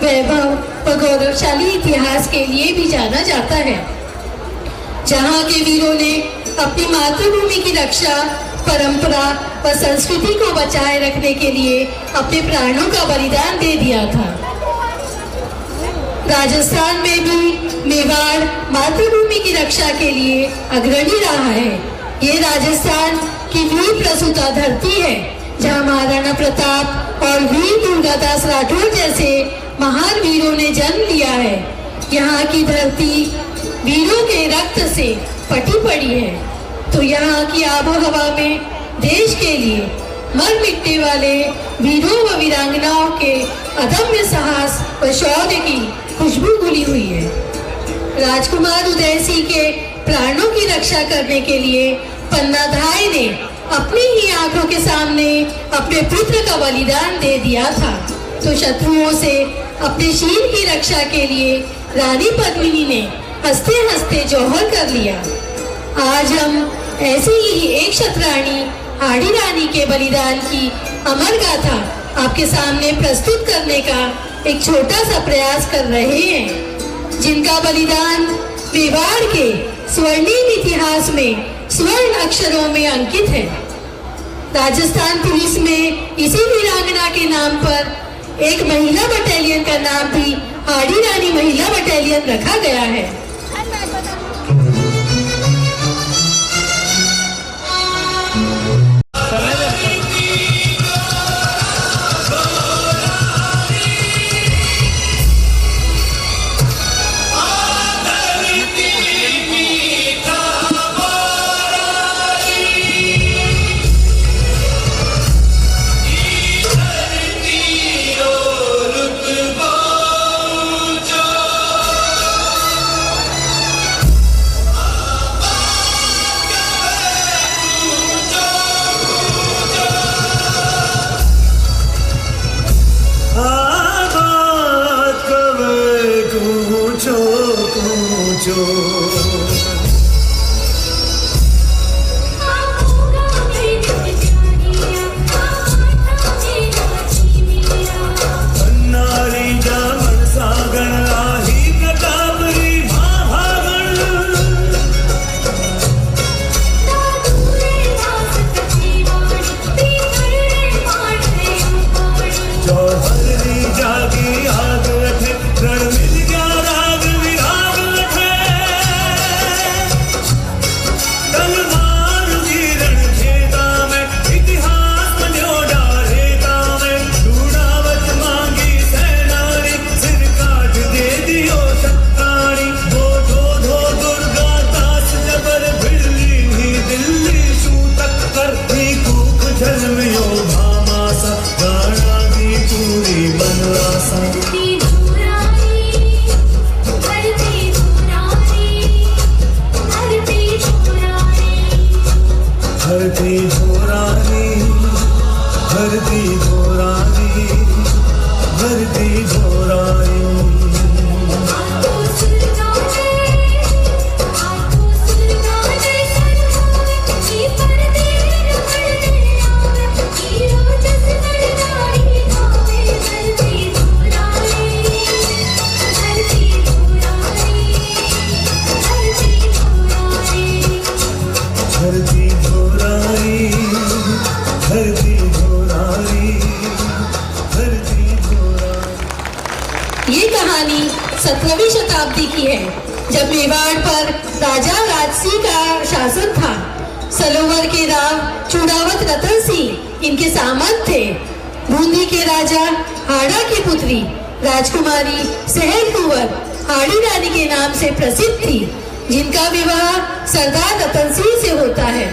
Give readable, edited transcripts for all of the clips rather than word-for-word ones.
वैभव व गौरवशाली इतिहास के लिए भी जाना जाता है, जहाँ के वीरों ने अपनी मातृभूमि की रक्षा, परंपरा व संस्कृति को बचाए रखने के लिए अपने प्राणों का बलिदान दे दिया था। राजस्थान में भी मेवाड़ मातृभूमि की रक्षा के लिए अग्रणी रहा है। ये राजस्थान की वीर प्रसूता धरती है, जहाँ महाराणा प्रताप और वीर दुर्गादास राठौर जैसे महान वीरों ने जन्म लिया है। यहाँ की धरती वीरों के रक्त से पटी पड़ी है, तो यहाँ की आबोहवा में देश के लिए मर मिटने वाले वीरों व वीरांगनाओं के अदम्य साहस व शौर्य की खुशबू घुली हुई है। राजकुमार उदय सिंह के प्राणों की रक्षा करने के लिए पन्नाधाय ने अपनी ही आंखों के सामने अपने पुत्र का बलिदान दे दिया था, तो शत्रुओं से अपने शील की रक्षा के लिए रानी पद्मिनी ने हंसते हंसते जौहर कर लिया। आज हम ऐसी ही एक क्षत्राणी हाड़ी रानी के बलिदान की अमर गाथा आपके सामने प्रस्तुत करने का एक छोटा सा प्रयास कर रहे हैं, जिनका बलिदान मेवाड़ के स्वर्णिम इतिहास में स्वर्ण अक्षरों में अंकित है। राजस्थान पुलिस में इसी वीरांगना के नाम पर एक महिला बटालियन का नाम भी हाड़ी रानी महिला बटालियन रखा गया है। ये कहानी 17वीं शताब्दी की है, जब मेवाड़ पर राजा राजसिंह का शासन था। सलोवर के राव चूड़ावत रतन सिंह इनके सामंत थे। बूंदी के राजा हाड़ा की पुत्री राजकुमारी सहल कुंवर हाड़ी रानी के नाम से प्रसिद्ध थी, जिनका विवाह सरदार रतन सिंह से होता है।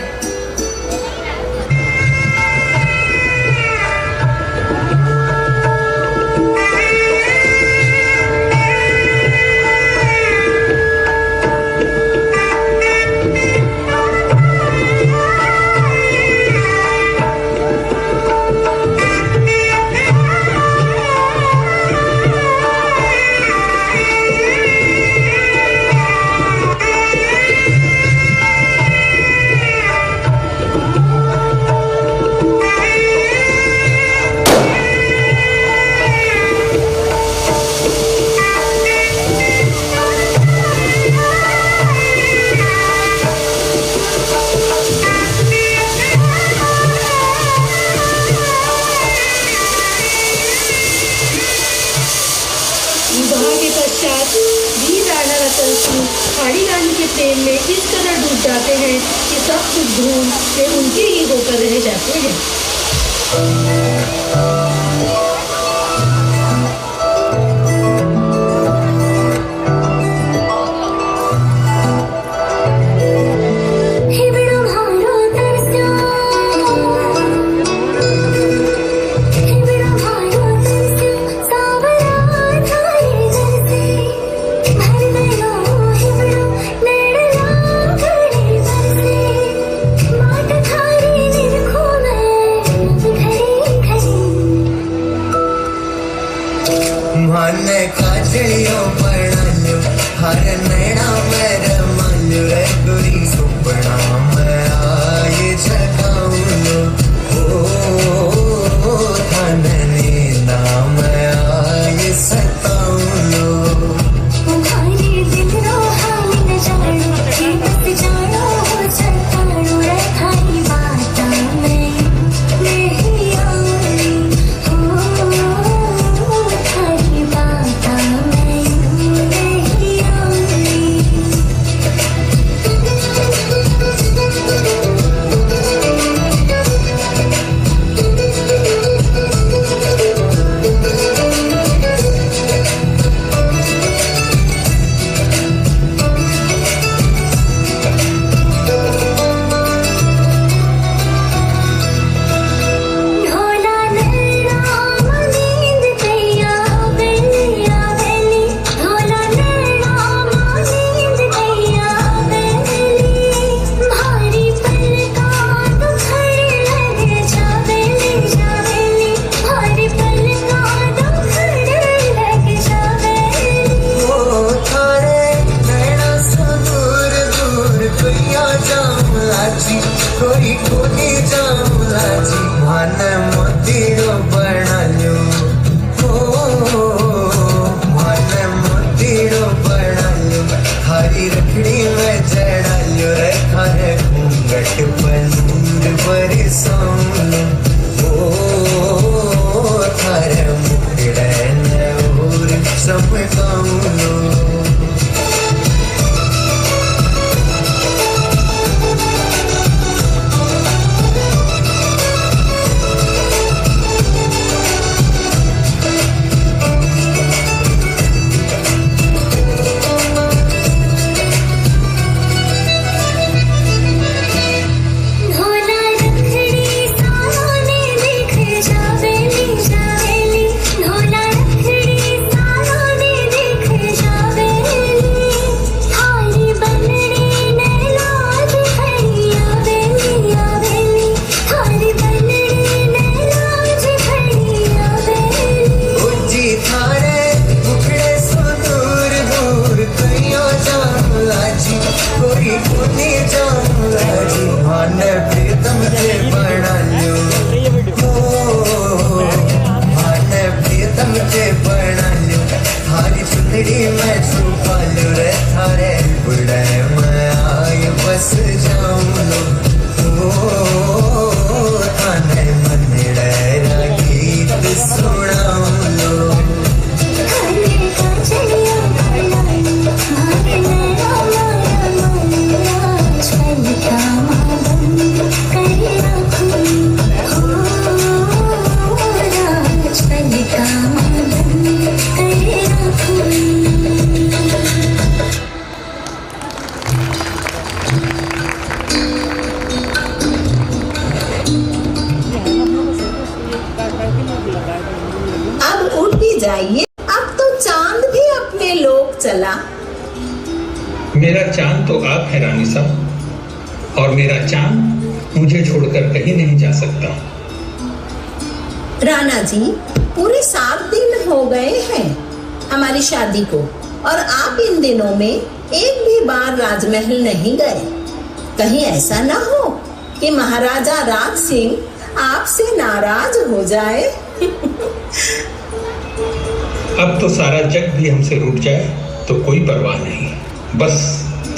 तुलसी खाड़ी रानी के प्रेम में इस तरह डूब जाते हैं कि सब कुछ भूल के उनके ही होकर रह जाते हैं। जाइए, अब तो चांद भी अपने लोक चला। मेरा चांद तो आप है रानी साहब, और मेरा चांद मुझे छोड़कर कहीं नहीं जा सकता। राणा जी, पूरे 7 दिन हो गए हैं हमारी शादी को, और आप इन दिनों में एक भी बार राजमहल नहीं गए। कहीं ऐसा ना हो कि महाराजा राज सिंह आपसे नाराज हो जाए। अब तो सारा जग भी हमसे रूठ जाए तो कोई परवाह नहीं, बस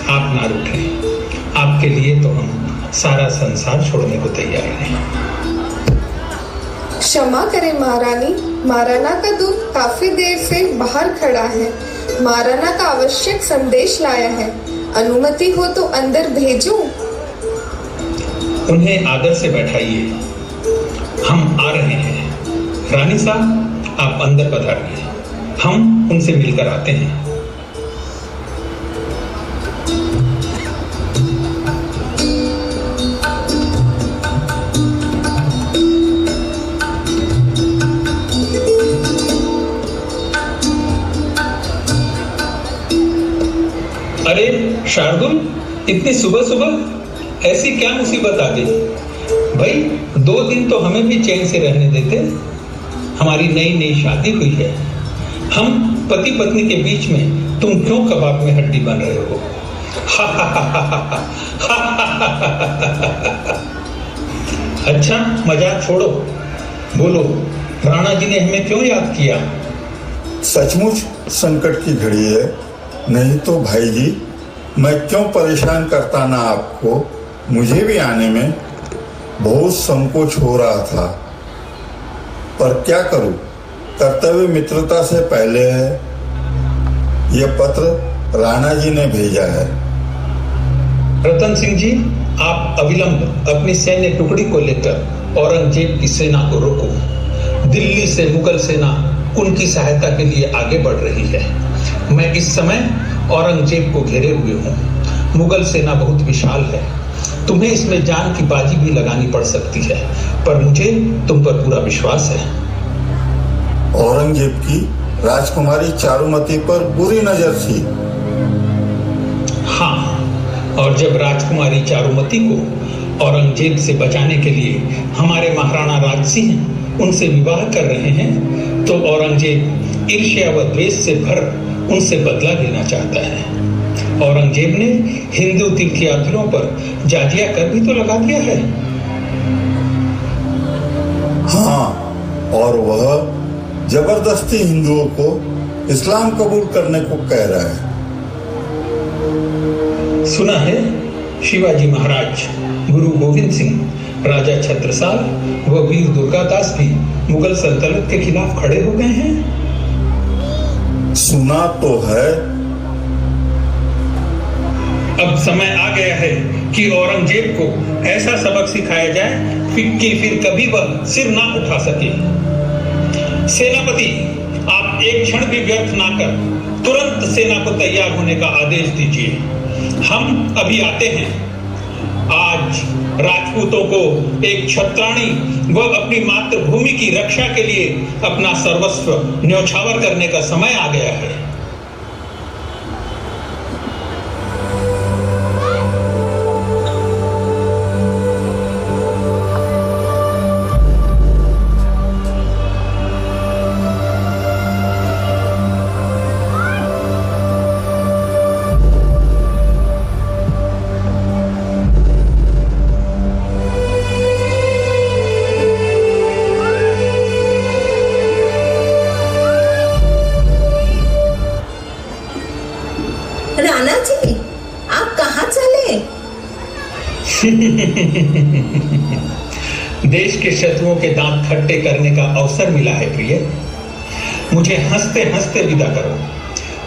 आप ना रूठें। आपके लिए तो हम सारा संसार छोड़ने को तैयार हैं। क्षमा करें महारानी, महाराणा का दूत काफी देर से बाहर खड़ा है। महाराणा का आवश्यक संदेश लाया है। अनुमति हो तो अंदर भेजूं? उन्हें आदर से बैठाइए, हम आ रहे हैं। रानी साहब, आप अंदर पधारिए, हम उनसे मिलकर आते हैं। अरे शार्दुल, इतनी सुबह सुबह ऐसी क्या मुसीबत आ गई? भाई 2 दिन तो हमें भी चैन से रहने देते। हमारी नई नई शादी हुई है, हम पति पत्नी के बीच में तुम क्यों कबाब में हड्डी बन रहे हो? अच्छा मजाक छोड़ो, बोलो राणा जी ने हमें क्यों याद किया? सचमुच संकट की घड़ी है, नहीं तो भाई जी मैं क्यों परेशान करता ना आपको। मुझे भी आने में बहुत संकोच हो रहा था, पर क्या करूं, कर्तव्य मित्रता से पहले है। यह पत्र राणा जी ने भेजा है। रतन सिंह जी, आप अविलंब अपनी सैन्य टुकड़ी को लेकर औरंगजेब की सेना को रोको। दिल्ली से मुगल सेना उनकी सहायता के लिए आगे बढ़ रही है। मैं इस समय औरंगजेब को घेरे हुए हूँ। मुगल सेना बहुत विशाल है, तुम्हें इसमें जान की बाजी भी लगानी पड़ सकती है, पर मुझे तुम पर पूरा विश्वास है। औरंगजेब की राजकुमारी चारुमती पर बुरी नजर थी। हाँ, और जब राजकुमारी चारुमती को औरंगजेब से बचाने के लिए हमारे महाराणा राजसिंह उनसे विवाह कर रहे हैं, तो औरंगजेब ईर्ष्या व द्वेष से भर उनसे बदला लेना चाहता है। औरंगजेब ने हिंदू तीर्थयात्रियों पर जाजिया कर भी तो लगा दिया है। हाँ, और वह जबरदस्ती हिंदुओं को इस्लाम कबूल करने को कह रहा है। सुना है शिवाजी महाराज, गुरु गोविंद सिंह, राजा छत्रसाल व वीर दुर्गादास भी मुगल सल्तनत के खिलाफ खड़े हो गए हैं। सुना तो है। अब समय आ गया है कि औरंगजेब को ऐसा सबक सिखाया जाए कि फिर कभी वह सिर ना उठा सके। सेनापति, आप एक क्षण भी व्यर्थ ना कर तुरंत सेना को तैयार होने का आदेश दीजिए। हम अभी आते हैं। आज राजपूतों को एक क्षत्राणी व अपनी मातृभूमि की रक्षा के लिए अपना सर्वस्व न्यौछावर करने का समय आ गया है। राणा जी, आप कहाँ चले? देश के शत्रुओं के दांत खट्टे करने का अवसर मिला है प्रिय। मुझे हंसते हंसते विदा करो।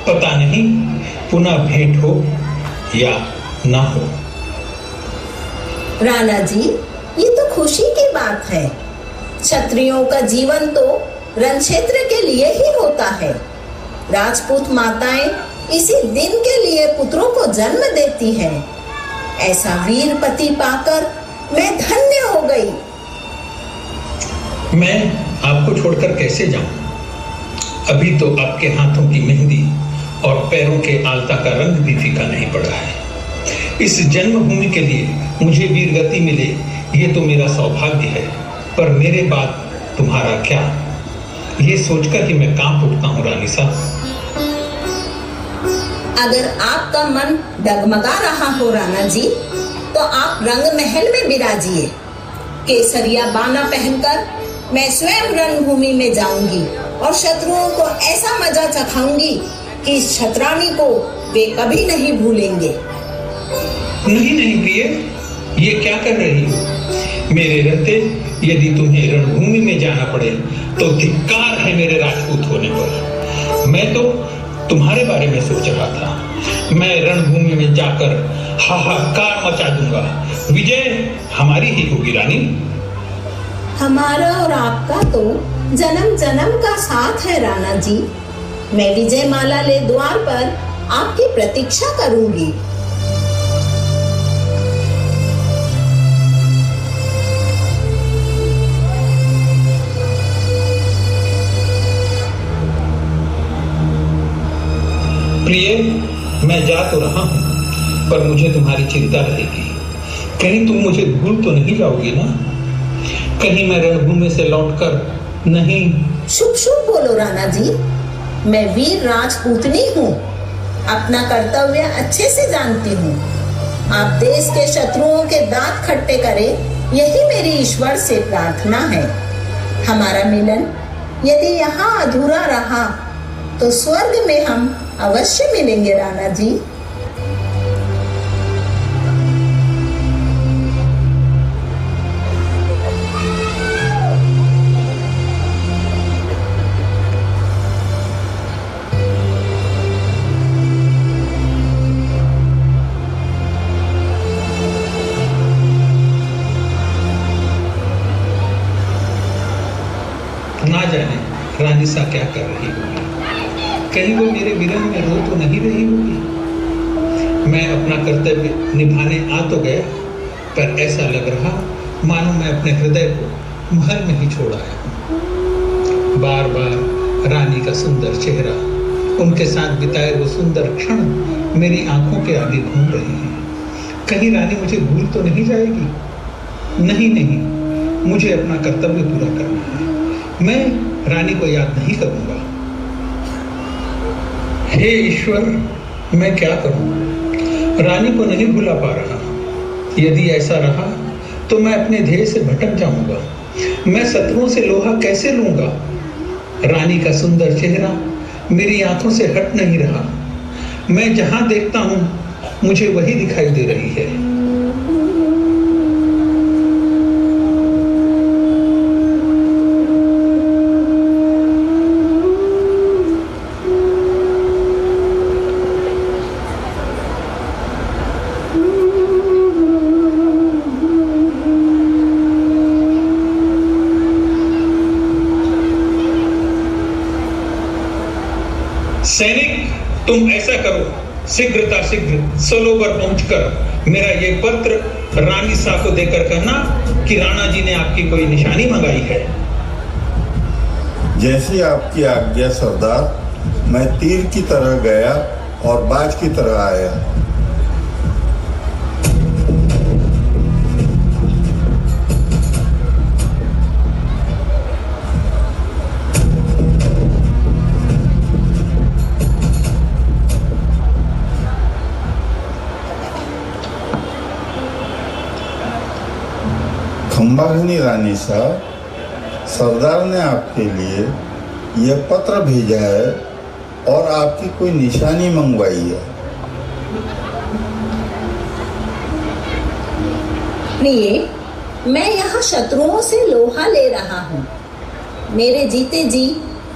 पता नहीं पुनः भेंट हो या ना हो। राणा जी, ये तो खुशी की बात है। क्षत्रियों का जीवन तो रण क्षेत्र के लिए ही होता है। राजपूत माताएं इसी दिन के लिए पुत्रों को जन्म देती हैं। ऐसा वीर पति पाकर मैं धन्य हो गई। मैं आपको छोड़कर कैसे जाऊं? अभी तो आपके हाथों की मेहंदी और पैरों के आलता का रंग भी फीका नहीं पड़ा है। इस जन्मभूमि के लिए मुझे वीरगति मिले, ये तो मेरा सौभाग्य है, पर मेरे बाद तुम्हारा क्या, ये सोचकर ही मैं कांप उठता हूँ रानी साहब। अगर आपका मन डगमगा रहा हो राणा जी, तो आप रंग महल में विराजिए। केसरिया बाना पहनकर मैं स्वयं रणभूमि में जाऊंगी और शत्रुओं को ऐसा मजा चखाऊंगी कि इस छत्राणी को वे कभी नहीं भूलेंगे। नहीं नहीं प्रिय, ये क्या कर रही हो? मेरे रहते यदि तुम्हें रणभूमि में जाना पड़े तो धिक्कार है मेरे राजपूत होने पर। मैं तो तुम्हारे बारे में सोच रहा था। मैं रणभूमि में जाकर हाहाकार मचा दूंगा। विजय हमारी ही होगी रानी। हमारा और आपका तो जन्म जन्म का साथ है राणा जी। मैं विजय माला ले द्वार पर आपकी प्रतीक्षा करूंगी। प्रिय, मैं जा तो रहा हूं, पर मुझे तुम्हारी चिंता रहेगी। कहीं तुम मुझे भूल तो नहीं जाओगी ना? कहीं मैं रणभूमि से लौटकर नहीं। शुभ शुभ बोलो राणा जी। मैं वीर राजपूतनी हूँ, अपना कर्तव्य अच्छे से जानती हूँ। आप देश के शत्रुओं के दांत खट्टे करें, यही मेरी ईश्वर से प्रार्थना है। हमारा मिलन यदि यहाँ अधूरा रहा तो स्वर्ग में हम अवश्य मिलेंगे राणा जी। ना जाने रानिसा क्या कर रही होगी। कहीं वो मेरे विरह में रो तो नहीं रही होगी। मैं अपना कर्तव्य निभाने आ तो गया, पर ऐसा लग रहा मानो मैं अपने हृदय को महल में ही छोड़ आया हूँ। बार बार रानी का सुंदर चेहरा, उनके साथ बिताए वो सुंदर क्षण मेरी आंखों के आगे घूम रहे हैं। कहीं रानी मुझे भूल तो नहीं जाएगी? नहीं नहीं, मुझे अपना कर्तव्य पूरा करना है। मैं रानी को याद नहीं करूंगा। हे ईश्वर, मैं क्या करूं? रानी को नहीं भुला पा रहा। यदि ऐसा रहा तो मैं अपने ध्येय से भटक जाऊंगा। मैं शत्रुओं से लोहा कैसे लूंगा? रानी का सुंदर चेहरा मेरी आंखों से हट नहीं रहा। मैं जहां देखता हूं मुझे वही दिखाई दे रही है। सैनिक, तुम ऐसा करो, शीघ्र सरोवर पहुंचकर मेरा ये पत्र रानी सा को देकर कहना कि राणा जी ने आपकी कोई निशानी मंगाई है। जैसी आपकी आज्ञा सरदार। मैं तीर की तरह गया और बाज की तरह आया। खंबाघनी रानी साहब, सरदार ने आपके लिए यह पत्र भेजा है और आपकी कोई निशानी मंगवाई है। प्रिय, मैं यहाँ शत्रुओं से लोहा ले रहा हूँ। मेरे जीते जी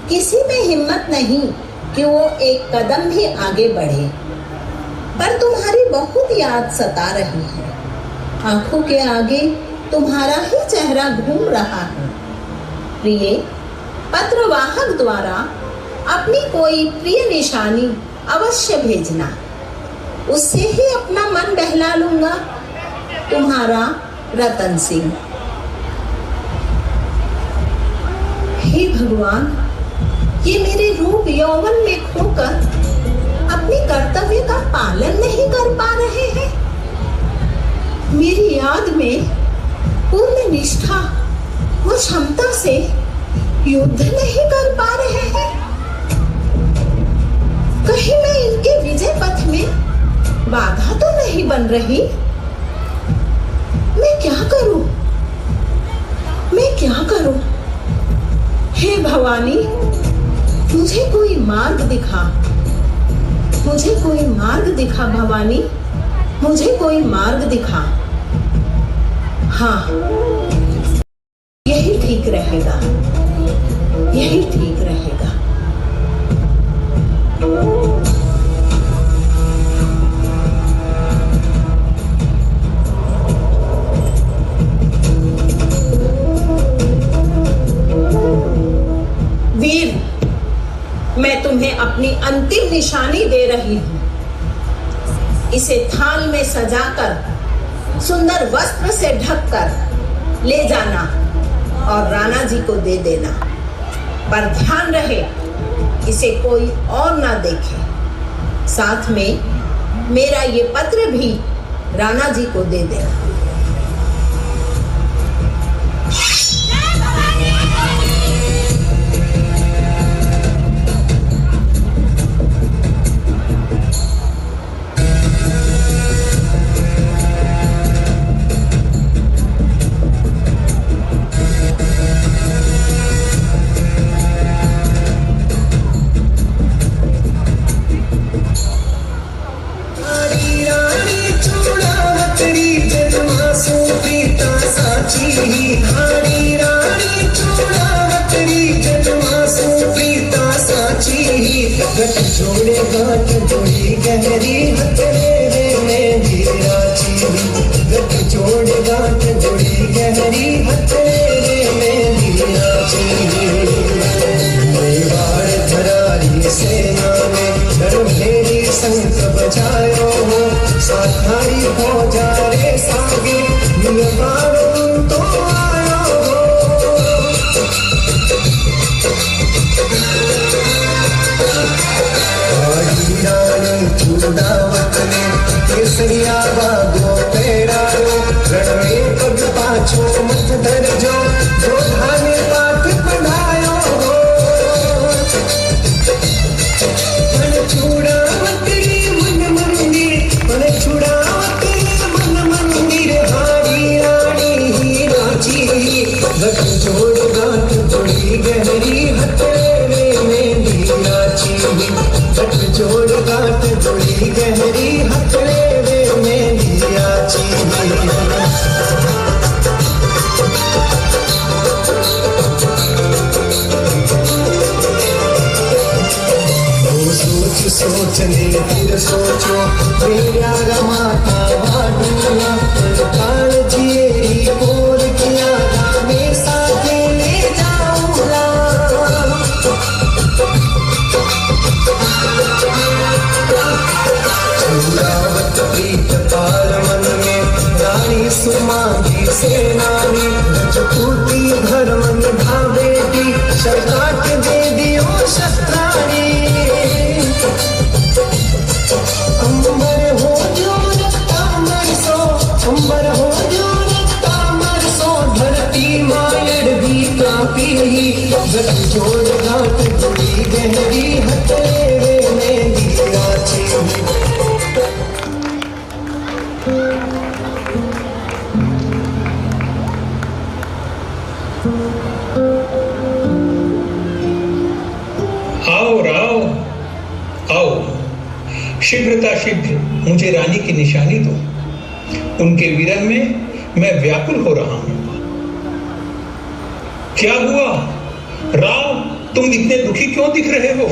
किसी में हिम्मत नहीं कि वो एक कदम भी आगे बढ़े, पर तुम्हारी बहुत याद सता रही है। आंखों के आगे तुम्हारा ही चेहरा घूम रहा है। प्रिय, पत्रवाहक द्वारा अपनी कोई प्रिय निशानी अवश्य भेजना। उससे ही अपना मन बहला लूंगा। तुम्हारा रतन सिंह। हे भगवान, ये मेरे रूप यौवन में खोकर अपने कर्तव्य का पालन नहीं कर पा रहे हैं। मेरी याद में पूर्ण निष्ठा व क्षमता से युद्ध नहीं कर पा रहे हैं। कहीं मैं इनके विजय पथ में बाधा तो नहीं बन रही? मैं क्या करूं? हे भवानी, मुझे कोई मार्ग दिखा। भवानी, मुझे कोई मार्ग दिखा। हाँ, यही ठीक रहेगा। अपनी अंतिम निशानी दे रही हूँ। इसे थाल में सजाकर सुंदर वस्त्र से ढककर ले जाना और राणा जी को दे देना, पर ध्यान रहे इसे कोई और ना देखे। साथ में मेरा ये पत्र भी राणा जी को दे देना। जोड़े गांठ जोड़ी गहरी हथेरे में हीराची, गठ जोड़े गांठ जोड़ी गहरी हथेरे में हीराची। मेवाड़ धरारी सेना में रणभेरी शंख बजायो हो, साथाई हो जा रे सागे मिलवारो तो आयो हो। चूड़ावत में केसरिया बागो पेड़ायो, रण में पग पाछो मत धरजो, जो धाने पाठ पढ़ायो हो। मन चूड़ावती मन मंदिर, मन चूड़ावती मन मंदिर, हारी रानी ही राची। गठ जोड़ गांठ जोड़ी गहरी हथेरे में हीराची, गठ जोड़ गांठ जोड़ी गहरी हथेरे में हीराची। सोच सोचने फिर सोचो मेरा रमाता वाडूला, काल जिएरी बोल किया मैं साथे ले जाऊंगा। चूड़ावत प्रीत पाल मन में रानी सुमांगी सेनानी, रजपूती धर्म निभा बेटी शर्काट दे दियो शस्त्राणी। अंबर हो जो तामर सो, अंबर हो जो तामर सो, धरती मायर भी कांपी। गठ जोड़ गांठ जोड़ी गहरी हथेरे में हीराची। आओ राव आओ, शीघ्रता शीघ्र मुझे रानी की निशानी दो। उनके विरह में मैं व्याकुल हो रहा हूं। क्या हुआ राव, तुम इतने दुखी क्यों दिख रहे हो?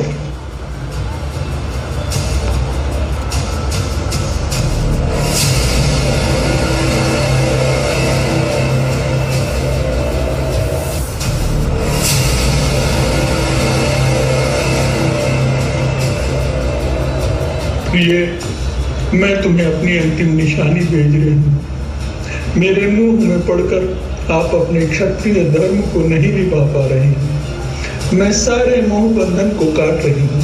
ये मैं तुम्हें अपनी अंतिम निशानी भेज रही हूँ। मेरे मुंह में पढ़कर आप अपने क्षत्रिय धर्म को नहीं निभा पा रहे हैं। मैं सारे मोह बंधन को काट रही हूँ।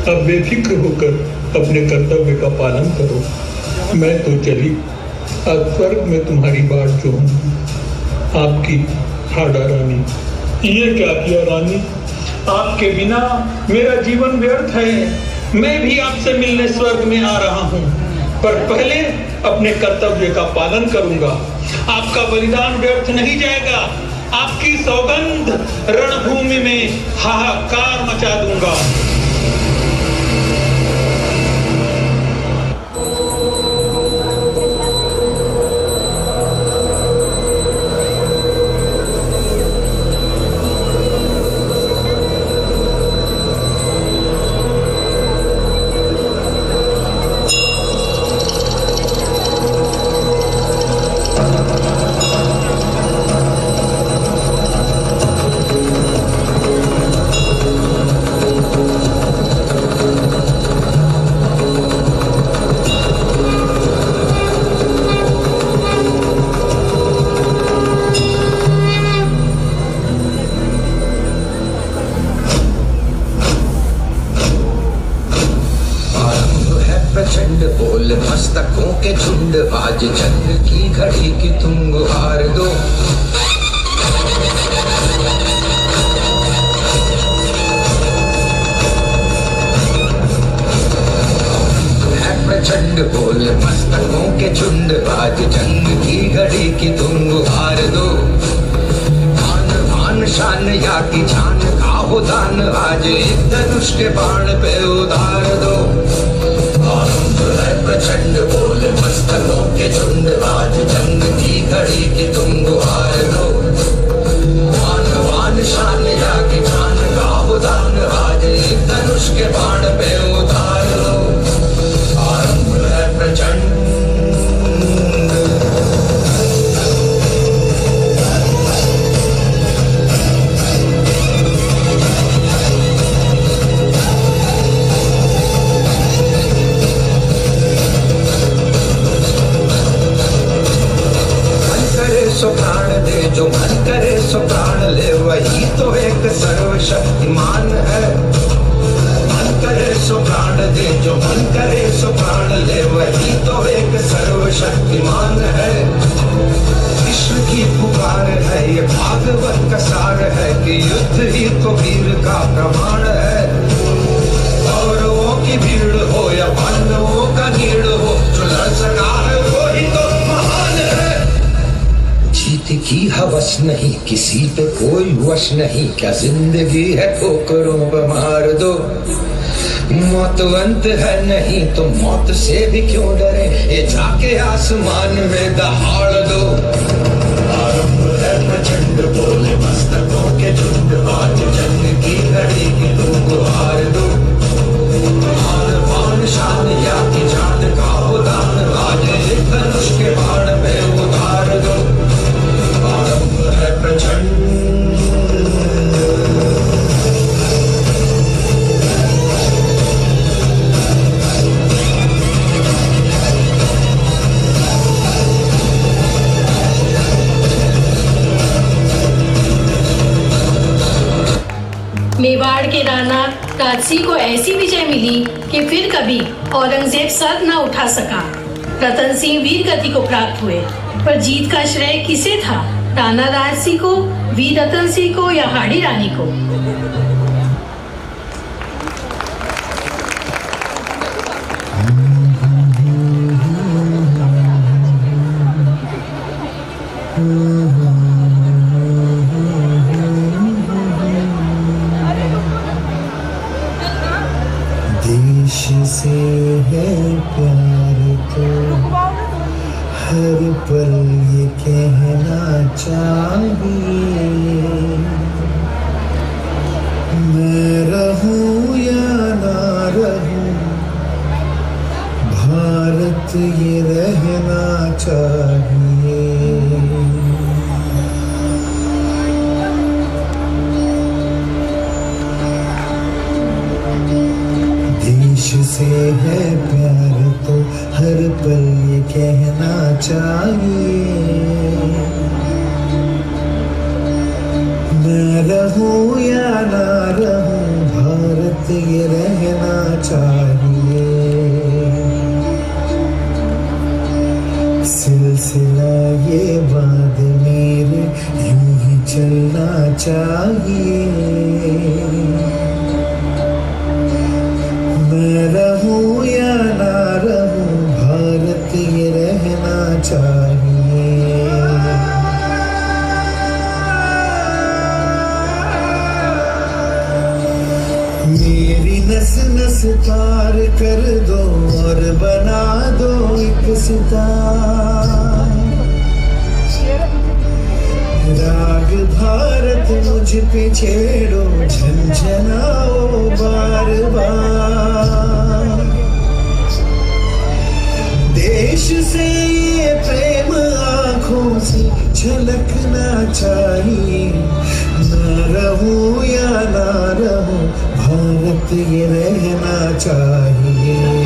अब बेफिक्र होकर अपने कर्तव्य का पालन करो। मैं तो चली, अब स्वर्ग में तुम्हारी बाट जो हूँ, आपकी हाड़ा रानी। ये क्या किया रानी, आपके बिना मेरा जीवन व्यर्थ है। मैं भी आपसे मिलने स्वर्ग में आ रहा हूँ, पर पहले अपने कर्तव्य का पालन करूंगा। आपका बलिदान व्यर्थ नहीं जाएगा। आपकी सौगंध रणभूमि में हाहाकार मचा दूंगा। प्रचंड बोल मस्तकों के झुंड, आज जंग की घड़ी की तुम गुहार दो। प्रचंड बोल मस्तकों के झुंड, आज जंग की घड़ी की तुम गुहार दो। मान मान शान या की जान का हो दान, आज एक धनुष के बाण पे उतार दो। आरंभ है प्रचंड बोल मस्तकों के झुंड, आज जंग की घड़ी की तुम गुहार दो। मान मान शान या की जान का हो दान, आज एक धनुष के बाण पे उतार दो। आरंभ है प्रचंड। सो प्राण दे, जो मन करे सो प्राण ले, वही तो एक सर्वशक्तिमान है। मन करे सो प्राण दे, जो मन करे सो प्राण ले, वही तो एक सर्वशक्तिमान है। विश्व की पुकार है ये भागवत का सार है, कि युद्ध ही तो वीर का प्रमाण है। कौरवों की भीड़ हो या पांडवों का नीड़ हो, जो लड़ सका है वो ही तो महान है। जीत की हवस नहीं, किसी पे कोई वश नहीं, क्या जिंदगी है ठोकरों पे मार दो। मौतवंत है नहीं तो मौत से भी क्यों डरे, ये जाके आसमान में दहाड़ दो। आरंभ है प्रचंड बोले मस्तकों के झुंड, आज जंग की घड़ी की तुम गुहार दो। मान मान शान या की जान का हो दान, आज एक धनुष के बाण पे उतार दो। आरंभ है प्रचंड। मेवाड़ के राणा राजसिंह को ऐसी विजय मिली कि फिर कभी औरंगजेब सर न उठा सका। रतन सिंह वीर गति को प्राप्त हुए, पर जीत का श्रेय किसे था? राणा राजसिंह को, वीर रतन सिंह को या हाड़ी रानी को? देश से है प्यार तो हर पल ये कहना चाहिए, मैं रहूं या ना रहूं, भारत ये रहना चाहिए। देश से है प्यार तो हर पल ये कहना चाहिए, मैं रहूं या ना रहूं, भारत ये रहना चाहिए। सिलसिला ये बात मेरे यूं ही चलना चाहिए, मैं रहूं या ना रहूं, भारत ये रहना चाहिए। मेरी नस नस पार कर दो और बना दो एक सितार, राग भारत मुझ पे छेड़ो, झंझनाओ बार बार। देश से ये प्रेम आँखों से झलकना चाहिए, ना रहूं या ना रहूं, भारत ये रहना चाहिए।